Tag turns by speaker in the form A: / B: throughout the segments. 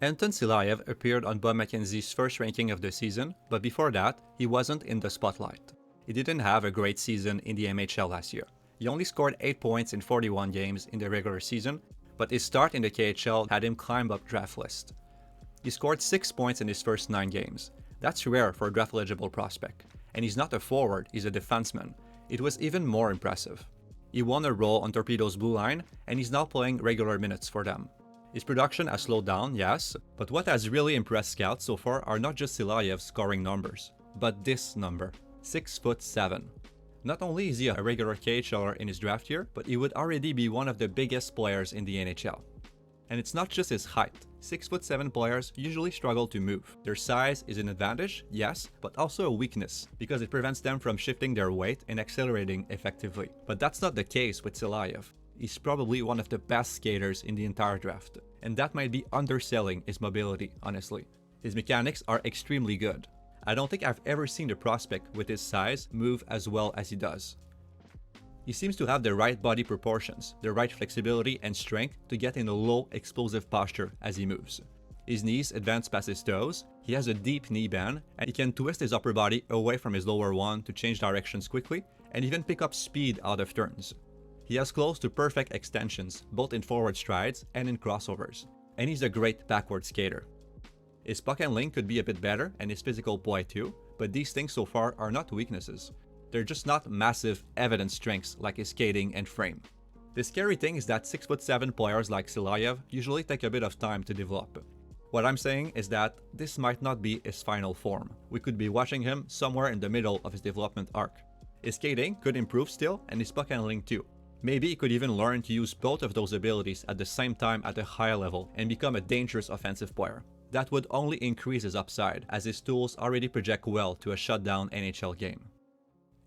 A: Anton Silayev appeared on Bob McKenzie's first ranking of the season, but before that, he wasn't in the spotlight. He didn't have a great season in the NHL last year. He only scored 8 points in 41 games in the regular season, but his start in the KHL had him climb up draft list. He scored 6 points in his first 9 games. That's rare for a draft-eligible prospect. And he's not a forward, he's a defenseman. It was even more impressive. He won a role on Torpedo's blue line, and he's now playing regular minutes for them. His production has slowed down, yes, but what has really impressed scouts so far are not just Silayev's scoring numbers, but this number, 6'7". Not only is he a regular KHLer in his draft year, but he would already be one of the biggest players in the NHL. And it's not just his height. 6'7" players usually struggle to move. Their size is an advantage, yes, but also a weakness, because it prevents them from shifting their weight and accelerating effectively. But that's not the case with Silayev. He's probably one of the best skaters in the entire draft, and that might be underselling his mobility, honestly. His mechanics are extremely good. I don't think I've ever seen a prospect with his size move as well as he does. He seems to have the right body proportions, the right flexibility and strength to get in a low explosive posture as he moves. His knees advance past his toes, he has a deep knee bend, and he can twist his upper body away from his lower one to change directions quickly and even pick up speed out of turns. He has close to perfect extensions, both in forward strides and in crossovers, and he's a great backward skater. His puck handling could be a bit better and his physical play too, but these things so far are not weaknesses. They're just not massive, evident strengths like his skating and frame. The scary thing is that 6'7" players like Silayev usually take a bit of time to develop. What I'm saying is that this might not be his final form. We could be watching him somewhere in the middle of his development arc. His skating could improve still, and his puck handling too. Maybe he could even learn to use both of those abilities at the same time at a higher level and become a dangerous offensive player. That would only increase his upside, as his tools already project well to a shutdown NHL game.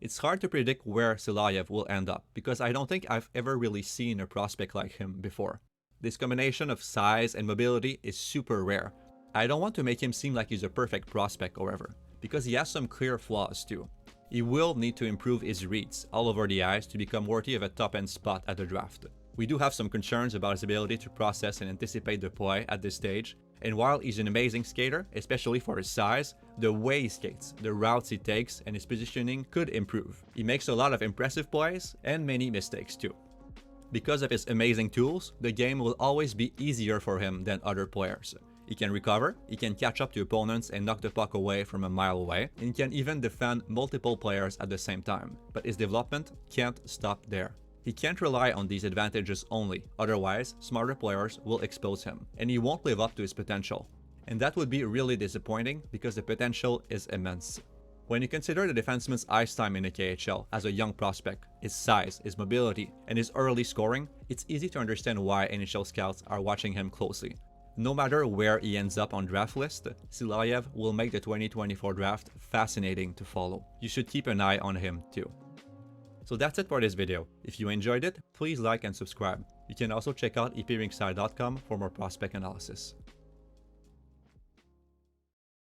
A: It's hard to predict where Silayev will end up, because I don't think I've ever really seen a prospect like him before. This combination of size and mobility is super rare. I don't want to make him seem like he's a perfect prospect, however, because he has some clear flaws too. He will need to improve his reads all over the ice to become worthy of a top-end spot at the draft. We do have some concerns about his ability to process and anticipate the play at this stage, and while he's an amazing skater, especially for his size, the way he skates, the routes he takes, and his positioning could improve. He makes a lot of impressive plays and many mistakes too. Because of his amazing tools, the game will always be easier for him than other players. He can recover, he can catch up to opponents and knock the puck away from a mile away, and he can even defend multiple players at the same time. But his development can't stop there. He can't rely on these advantages only, otherwise smarter players will expose him, and he won't live up to his potential. And that would be really disappointing because the potential is immense. When you consider the defenseman's ice time in the KHL as a young prospect, his size, his mobility, and his early scoring, it's easy to understand why NHL scouts are watching him closely. No matter where he ends up on draft list, Silayev will make the 2024 draft fascinating to follow. You should keep an eye on him too. So that's it for this video. If you enjoyed it, please like and subscribe. You can also check out eprinkside.com for more prospect analysis.